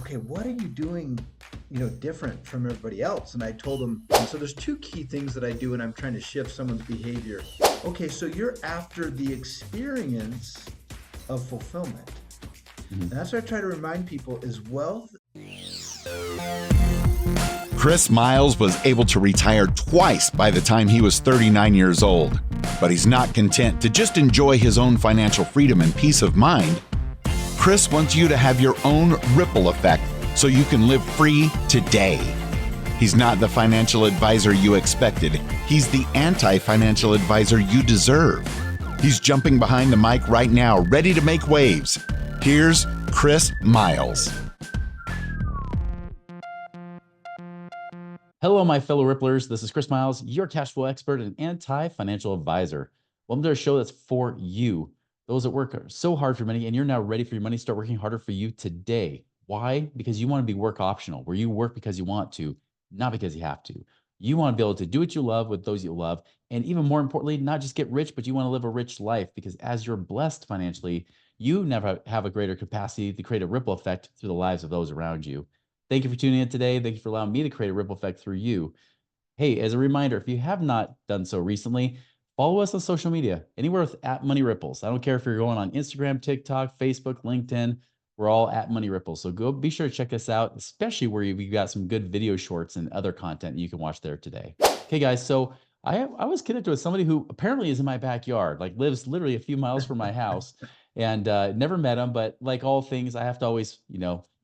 okay, what are you doing, different from everybody else? And I told them, and so there's two key things that I do when I'm trying to shift someone's behavior. Okay, so you're after the experience of fulfillment. And Mhm. that's what I try to remind people is wealth. Chris Miles was able to retire twice by the time he was 39 years old. But he's not content to just enjoy his own financial freedom and peace of mind. Chris wants you to have your own ripple effect so you can live free today. He's not the financial advisor you expected. He's the anti-financial advisor you deserve. He's jumping behind the mic right now, ready to make waves. Here's Chris Miles. Hello, my fellow Ripplers. This is Chris Miles, your cash flow expert and anti-financial advisor. Welcome to a show that's for you, those that work so hard for money, and you're now ready for your money. Start working harder for you today. Why? Because you want to be work optional, where you work because you want to, not because you have to. You want to be able to do what you love with those you love, and even more importantly, not just get rich, but you want to live a rich life. Because as you're blessed financially, you never have a greater capacity to create a ripple effect through the lives of those around you. Thank you for tuning in today. Thank you for allowing me to create a ripple effect through you. Hey, as a reminder, if you have not done so recently, follow us on social media, anywhere with @MoneyRipples. I don't care if you're going on Instagram, TikTok, Facebook, LinkedIn. We're all @MoneyRipples. So go be sure to check us out, especially where we've got some good video shorts and other content you can watch there today. Okay, guys. So I was connected with somebody who apparently is in my backyard, like lives literally a few miles from my house, and never met him. But like all things, I have to always,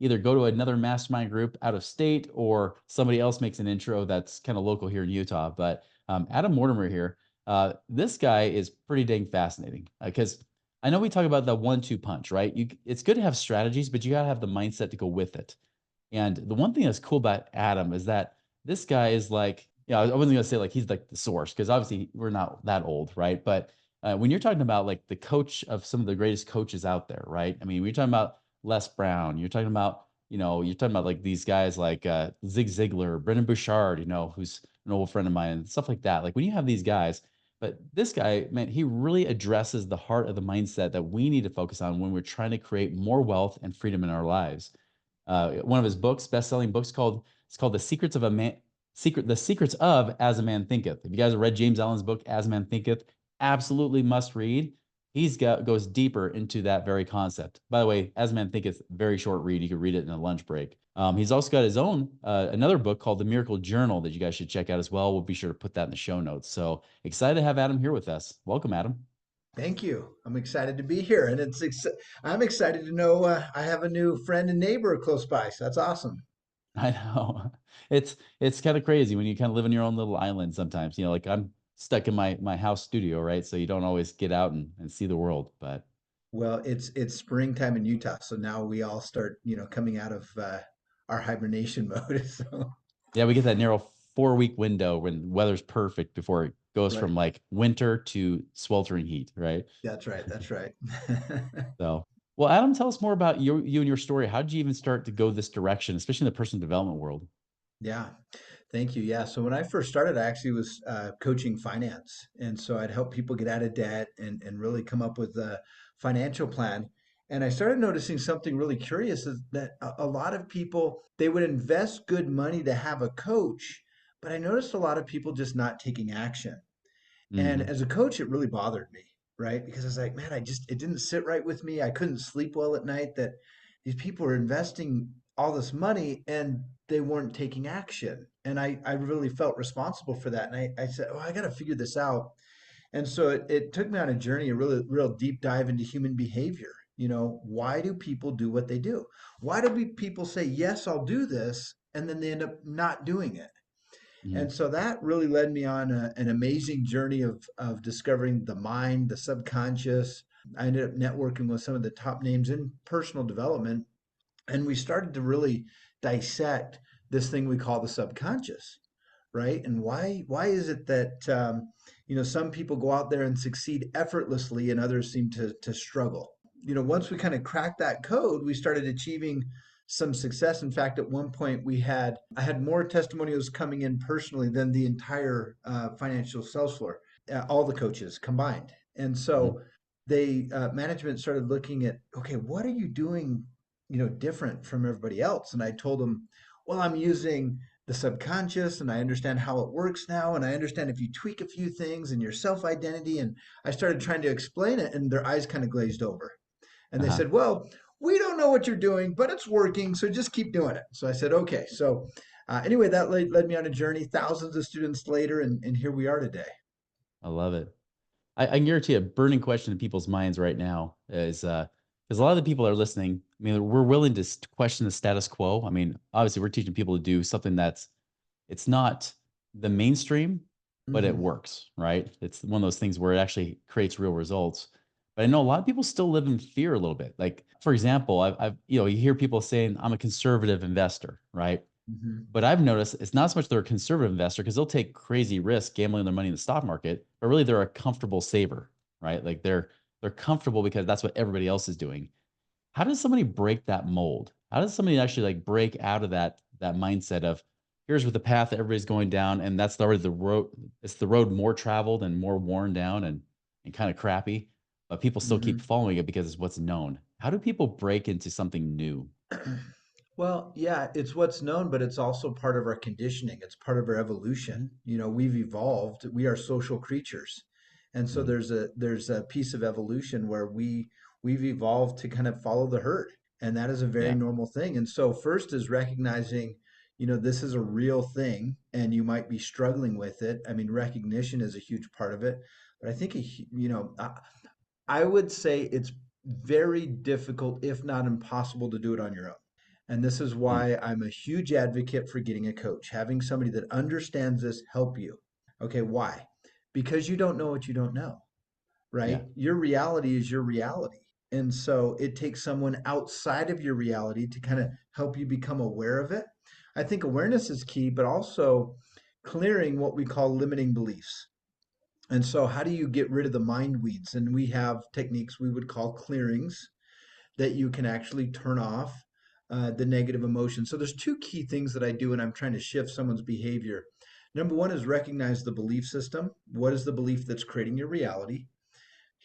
either go to another mastermind group out of state or somebody else makes an intro that's kind of local here in Utah. But Adam Mortimer here, this guy is pretty dang fascinating because I know we talk about the 1-2 punch, right? It's good to have strategies, but you got to have the mindset to go with it. And the one thing that's cool about Adam is that this guy is like, I wasn't gonna say like he's like the source because obviously we're not that old, right? But when you're talking about like the coach of some of the greatest coaches out there, right? I mean, we're talking about Les Brown. You're talking about, you're talking about like these guys like Zig Ziglar, Brendan Bouchard, who's an old friend of mine and stuff like that. Like when you have these guys, but this guy, man, he really addresses the heart of the mindset that we need to focus on when we're trying to create more wealth and freedom in our lives. One of his books, best-selling books, called The Secrets of As a Man Thinketh. If you guys have read James Allen's book, As a Man Thinketh, absolutely must read. Goes deeper into that very concept. By the way, As a Man Thinketh, very short read. You can read it in a lunch break. He's also got his own another book called The Miracle Journal that you guys should check out as well. We'll be sure to put that in the show notes. So excited to have Adam here with us. Welcome, Adam. Thank you. I'm excited to be here, and I'm excited to know I have a new friend and neighbor close by. So that's awesome. I know. It's kind of crazy when you kind of live in your own little island sometimes. Like I'm stuck in my house studio, right? So you don't always get out and see the world. But Well, it's springtime in Utah, so now we all start, coming out of our hibernation mode. So, yeah, we get that narrow 4-week window when weather's perfect before it goes right. from like winter to sweltering heat, right? That's right. That's right. So, well, Adam, tell us more about you and your story. How did you even start to go this direction, especially in the personal development world? Yeah. Thank you. Yeah. So when I first started, I actually was coaching finance. And so I'd help people get out of debt and really come up with a financial plan. And I started noticing something really curious is that a lot of people, they would invest good money to have a coach, but I noticed a lot of people just not taking action. And Hmm. as a coach, it really bothered me, right? Because I was like, man, it didn't sit right with me. I couldn't sleep well at night that these people are investing all this money and they weren't taking action. And I really felt responsible for that. And I said, oh, I got to figure this out. And so it took me on a journey, a really real deep dive into human behavior. Why do people do what they do? Why do people say, yes, I'll do this, and then they end up not doing it? Hmm. And so that really led me on an amazing journey of discovering the mind, the subconscious. I ended up networking with some of the top names in personal development, and we started to really dissect this thing we call the subconscious, right? And why is it that some people go out there and succeed effortlessly, and others seem to struggle? Once we kind of cracked that code, we started achieving some success. In fact, at one point I had more testimonials coming in personally than the entire financial sales floor, all the coaches combined. And Hmm. so they management started looking at, okay, what are you doing, different from everybody else. And I told them, well, I'm using the subconscious and I understand how it works now. And I understand if you tweak a few things in your self identity. And I started trying to explain it, and their eyes kind of glazed over. And they Uh-huh. said, well, we don't know what you're doing, but it's working. So just keep doing it. So I said, okay. So anyway, that led me on a journey, thousands of students later. And here we are today. I love it. I can guarantee a burning question in people's minds right now is because a lot of the people that are listening, I mean, we're willing to question the status quo. I mean, obviously, we're teaching people to do something it's not the mainstream, but it Hmm. works, right? It's one of those things where it actually creates real results. But I know a lot of people still live in fear a little bit. Like, for example, you hear people saying, I'm a conservative investor, right? Hmm. But I've noticed it's not so much they're a conservative investor because they'll take crazy risks gambling their money in the stock market, but really they're a comfortable saver, right? Like they're comfortable because that's what everybody else is doing. How does somebody break that mold? How does somebody actually like break out of that mindset of here's what the path that everybody's going down, and that's already the road. It's the road more traveled and more worn down and kind of crappy, but people still keep Hmm. following it because it's what's known. How do people break into something new? Well, yeah, it's what's known, but it's also part of our conditioning. It's part of our evolution. We've evolved. We are social creatures. And so Mm, there's a piece of evolution where we've evolved to kind of follow the herd. And that is a very yeah, normal thing. And so first is recognizing, this is a real thing and you might be struggling with it. I mean, recognition is a huge part of it. But I think, I would say it's very difficult, if not impossible, to do it on your own. And this is mm, why I'm a huge advocate for getting a coach, having somebody that understands this help you. Okay, why? Because you don't know what you don't know, yeah, right? Your reality is your reality. And so it takes someone outside of your reality to kind of help you become aware of it. I think awareness is key, but also clearing what we call limiting beliefs. And so, how do you get rid of the mind weeds? And we have techniques we would call clearings that you can actually turn off the negative emotions. So, there's two key things that I do when I'm trying to shift someone's behavior. Number one is recognize the belief system. What is the belief that's creating your reality?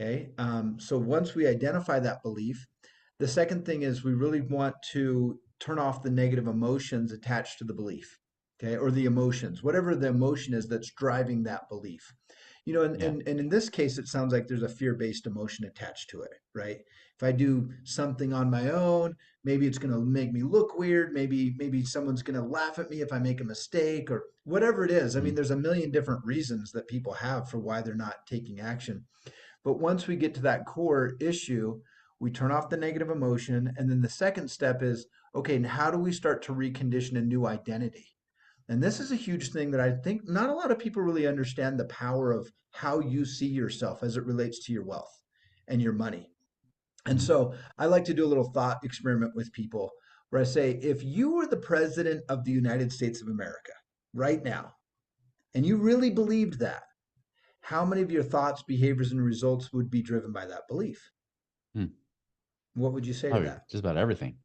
Okay. So, once we identify that belief, the second thing is we really want to turn off the negative emotions attached to the belief. Okay. Or the emotions, whatever the emotion is that's driving that belief. And, yeah. and, and in this case, it sounds like there's a fear-based emotion attached to it, right? If I do something on my own, maybe it's going to make me look weird. Maybe someone's going to laugh at me if I make a mistake or whatever it is. I mean, Mm, there's a million different reasons that people have for why they're not taking action. But once we get to that core issue, we turn off the negative emotion. And then the second step is, okay, and how do we start to recondition a new identity? And this is a huge thing that I think not a lot of people really understand the power of how you see yourself as it relates to your wealth and your money. And mhm. so I like to do a little thought experiment with people where I say, if you were the president of the United States of America right now, and you really believed that, how many of your thoughts, behaviors, and results would be driven by that belief? Hmm. What would you say to Oh, that? just about everything.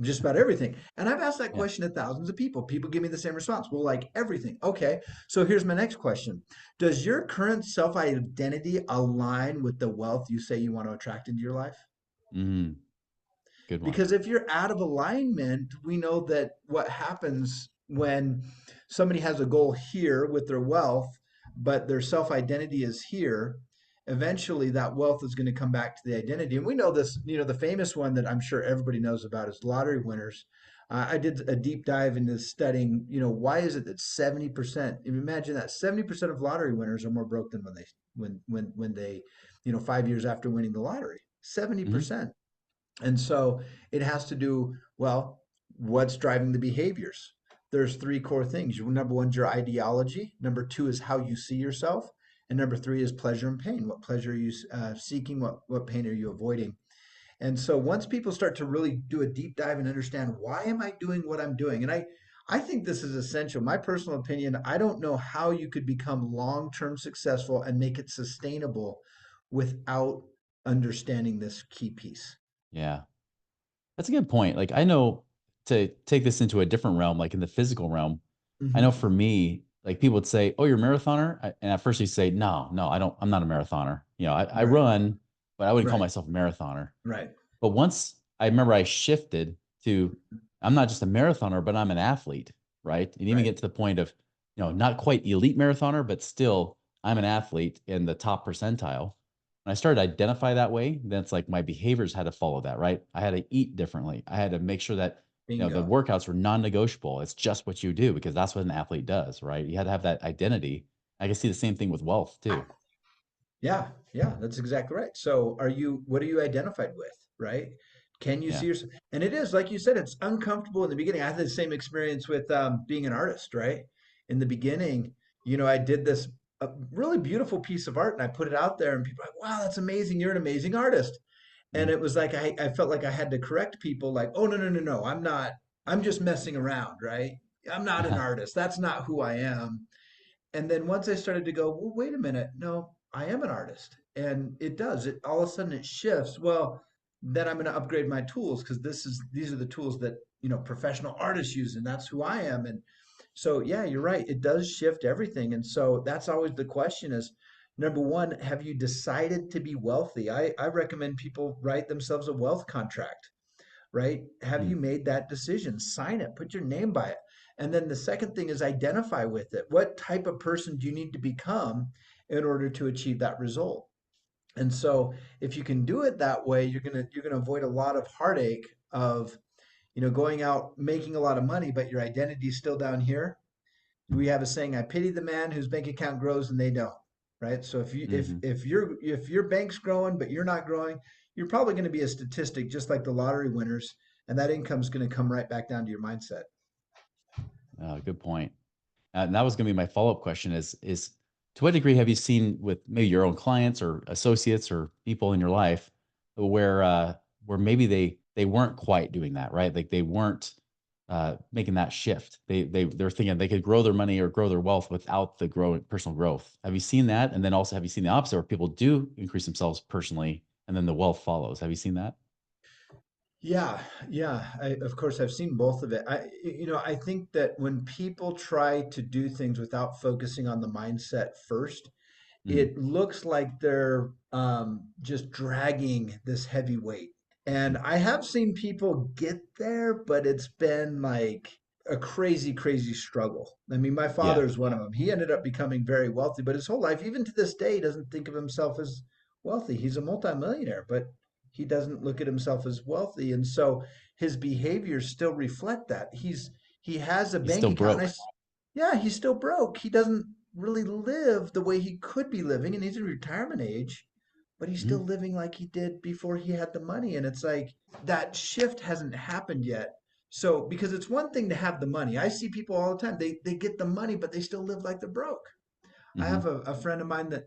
Just about everything. And I've asked that Yeah. question to thousands of people. People give me the same response. Well, like everything. Okay. So here's my next question. Does your current self identity align with the wealth you say you want to attract into your life? Mm, good one. Because if you're out of alignment, we know that what happens when somebody has a goal here with their wealth, but their self identity is here, eventually that wealth is going to come back to the identity. And we know this, the famous one that I'm sure everybody knows about is lottery winners. I did a deep dive into studying, why is it that 70%, imagine that 70% of lottery winners are more broke than when they, 5 years after winning the lottery, Mhm. 70%. And so it has to do, well, what's driving the behaviors? There's three core things. Number one is your ideology. Number two is how you see yourself. And number three is pleasure and pain. What pleasure are you seeking? What pain are you avoiding? And so once people start to really do a deep dive and understand why am I doing what I'm doing? And I think this is essential. My personal opinion, I don't know how you could become long-term successful and make it sustainable without understanding this key piece. Yeah. That's a good point. Like I know to take this into a different realm, like in the physical realm, I know Hmm. for me, like people would say, "Oh, you're a marathoner," and at first you say, "No, no, I don't. I'm not a marathoner. I Right, run, but I wouldn't call right, myself a marathoner." right. But once I remember, I shifted. to, I'm not just a marathoner, but I'm an athlete, right? And even Right. get to the point of, not quite elite marathoner, but still I'm an athlete in the top percentile. When I started to identify that way, then it's like my behaviors had to follow that, right? I had to eat differently. I had to make sure that, the Bingo. workouts were non-negotiable. It's just what you do because that's what an athlete does, right? You had to have that identity. I can see the same thing with wealth too. Yeah, yeah, that's exactly right. So what are you identified with, right? Can you Yeah. see yourself? And it is, like you said, it's uncomfortable in the beginning. I had the same experience with being an artist, right? In the beginning, I did this really beautiful piece of art and I put it out there and people are like, wow, that's amazing. You're an amazing artist. And Mhm. it was like, I felt like I had to correct people like, oh, no, no, no, no, I'm not, I'm just messing around, right? I'm not an artist. That's not who I am. And then once I started to go, well, wait a minute, no, I am an artist. And it does. It all of a sudden it shifts. Well, then I'm going to upgrade my tools because these are the tools that, professional artists use, and that's who I am. And so yeah, you're right. It does shift everything. And so that's always the question is number one, have you decided to be wealthy? I recommend people write themselves a wealth contract, right? Have Mm. you made that decision? Sign it, put your name by it. And then the second thing is identify with it. What type of person do you need to become in order to achieve that result? And so if you can do it that way, you're gonna avoid a lot of heartache of, going out making a lot of money, but your identity is still down here. We have a saying, I pity the man whose bank account grows and they don't. Right. So if you Mhm. if your bank's growing but you're not growing, you're probably going to be a statistic just like the lottery winners, and that income's going to come right back down to your mindset. Good point. And that was going to be my follow-up question is to what degree have you seen with maybe your own clients or associates or people in your life where maybe they weren't quite doing that, right? Like they weren't making that shift. They're thinking they could grow their money or grow their wealth without the personal growth. Have you seen that? And then also have you seen the opposite where people do increase themselves personally and then the wealth follows? Have you seen that? Yeah, yeah. Of course, I've seen both of it. I think that when people try to do things without focusing on the mindset first, Mm, it looks like they're just dragging this heavy weight. And I have seen people get there, but it's been like a crazy, crazy struggle. I mean, my yeah, father is one of them. He ended up becoming very wealthy, but his whole life, even to this day, he doesn't think of himself as wealthy. He's a multimillionaire, but he doesn't look at himself as wealthy. And so his behaviors still reflect that. He has a he's bank still account. broke. Yeah, he's still broke. He doesn't really live the way he could be living, and he's in retirement age, but he's still Mhm. living like he did before he had the money. And it's like that shift hasn't happened yet. So, because it's one thing to have the money. I see people all the time. They get the money, but they still live like they're broke. I have Mhm. a friend of mine that,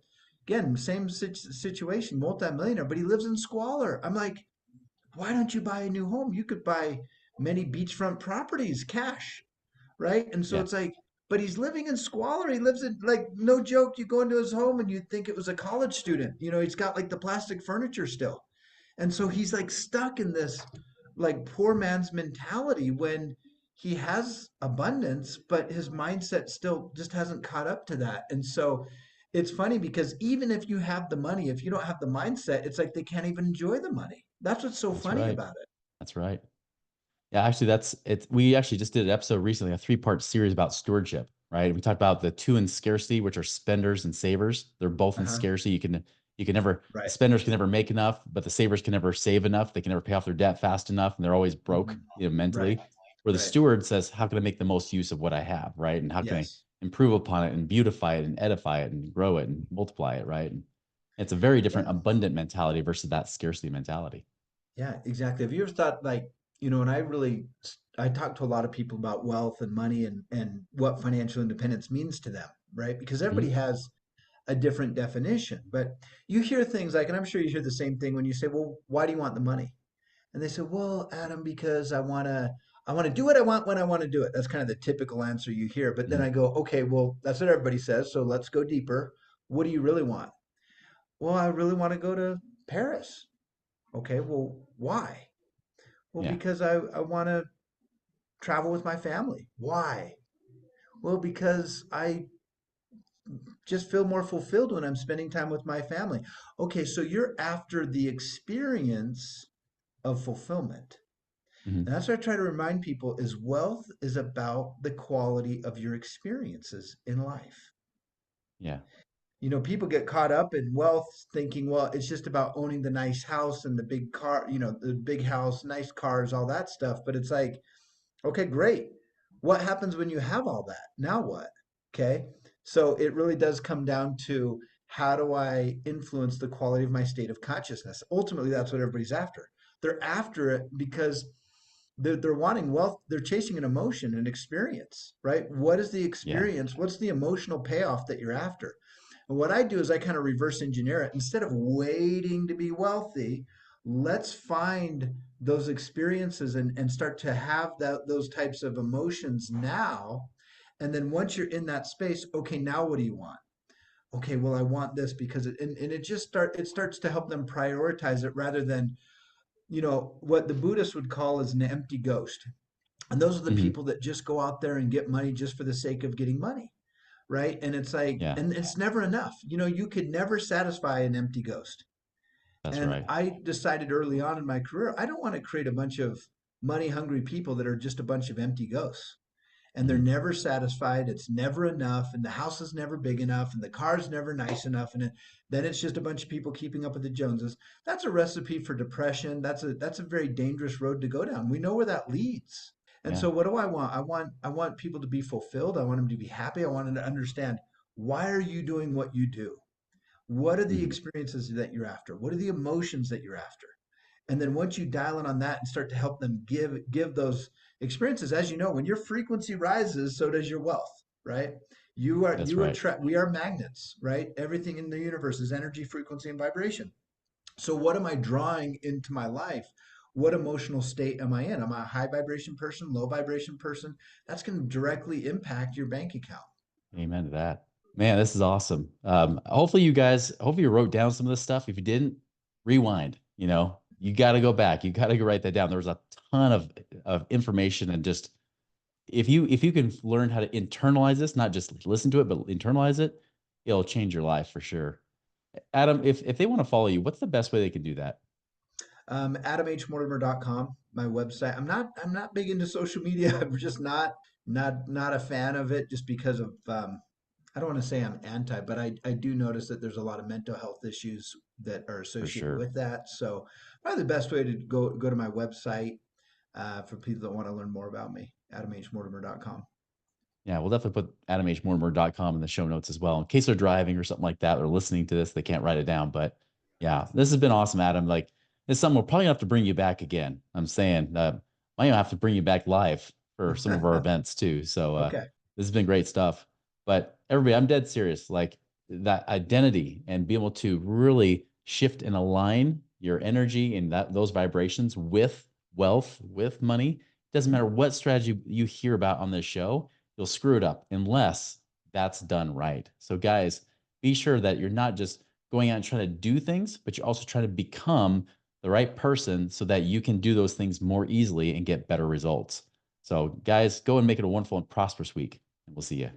again, same situation, multimillionaire, but he lives in squalor. I'm like, why don't you buy a new home? You could buy many beachfront properties, cash, right? And so Yeah. it's like, but he's living in squalor. He lives in, like, no joke, you go into his home and you'd think it was a college student. He's got like the plastic furniture still. And so he's like stuck in this like poor man's mentality when he has abundance, but his mindset still just hasn't caught up to that. And so it's funny because even if you have the money, if you don't have the mindset, it's like they can't even enjoy the money. That's what's so That's funny right. about it. That's right. Yeah, actually, that's it. We actually just did an episode recently, a three-part series about stewardship, right? We talked about the two in scarcity, which are spenders and savers. They're both in Uh-huh. scarcity. You can never, the Right. spenders can never make enough, but the savers can never save enough. They can never pay off their debt fast enough, and they're always broke, Mhm. Right. mentally. Where the Right. steward says, how can I make the most use of what I have, right? And how can I Yes. improve upon it and beautify it and edify it and grow it and multiply it, right? And it's a very Yeah. different abundant mentality versus that scarcity mentality. Yeah, exactly. Have you ever thought like, and I talk to a lot of people about wealth and money and what financial independence means to them, right? Because everybody Mhm. has a different definition. But you hear things like, and I'm sure you hear the same thing when you say, "Well, why do you want the money?" And they say, "Well, Adam, because I want to do what I want when I want to do it." That's kind of the typical answer you hear. But then Mhm. I go, "Okay, well, that's what everybody says, so let's go deeper. What do you really want?" "Well, I really want to go to Paris." "Okay, well, why?" "Well, Yeah. because I want to travel with my family." "Why?" "Well, because I just feel more fulfilled when I'm spending time with my family." Okay, so you're after the experience of fulfillment. Hmm. And that's what I try to remind people is wealth is about the quality of your experiences in life. Yeah. People get caught up in wealth thinking, well, it's just about owning the nice house and the big car, the big house, nice cars, all that stuff. But it's like, okay, great. What happens when you have all that? Now what? Okay. So it really does come down to how do I influence the quality of my state of consciousness? Ultimately, that's what everybody's after. They're after it because they're wanting wealth. They're chasing an emotion, an experience, right? What is the Yeah. experience? What's the emotional payoff that you're after? And what I do is I kind of reverse engineer it. Instead of waiting to be wealthy, let's find those experiences and start to have those types of emotions now. And then once you're in that space, okay, now what do you want? Okay, well, I want this because and it starts to help them prioritize it rather than, what the Buddhists would call as an empty ghost. And those are the Hmm. people that just go out there and get money just for the sake of getting money, right? And it's like, Yeah. and it's never enough. You could never satisfy an empty ghost. That's And right. I decided early on in my career, I don't want to create a bunch of money hungry people that are just a bunch of empty ghosts. And they're Hmm. never satisfied. It's never enough. And the house is never big enough. And the car's never nice enough. And then it's just a bunch of people keeping up with the Joneses. That's a recipe for depression. That's a very dangerous road to go down. We know where that leads. And Yeah. so what do I want? I want people to be fulfilled. I want them to be happy. I want them to understand, why are you doing what you do? What are the Hmm. experiences that you're after? What are the emotions that you're after? And then once you dial in on that and start to help them give those experiences, as you know, when your frequency rises, so does your wealth, right? That's You right. attract, we are magnets, right? Everything in the universe is energy, frequency, and vibration. So what am I drawing into my life? What emotional state am I in? Am I a high vibration person, low vibration person? That's going to directly impact your bank account. Amen to that. Man, this is awesome. Hopefully you wrote down some of this stuff. If you didn't, rewind. You got to go back. You got to write that down. There was a ton of information, and just if you can learn how to internalize this, not just listen to it, but internalize it, it'll change your life for sure. Adam, if they want to follow you, what's the best way they can do that? AdamHMortimer.com, my website. I'm not big into social media. I'm just not a fan of it just because of I don't want to say I'm anti, but I do notice that there's a lot of mental health issues that are For associated sure. with that. So probably the best way to go to my website for people that want to learn more about me, AdamHMortimer.com. Yeah, we'll definitely put adamhmortimer.com in the show notes as well in case they're driving or something like that or listening to this, they can't write it down. But yeah, this has been awesome, Adam. Like, it's something we'll probably have to bring you back again. I'm saying, might have to bring you back live for some of our events too. So Okay. this has been great stuff. But everybody, I'm dead serious. Like, that identity and be able to really shift and align your energy and those vibrations with wealth, with money. Doesn't matter what strategy you hear about on this show, you'll screw it up unless that's done right. So, guys, be sure that you're not just going out and trying to do things, but you're also trying to become the right person so that you can do those things more easily and get better results. So, guys, go and make it a wonderful and prosperous week, and we'll see you.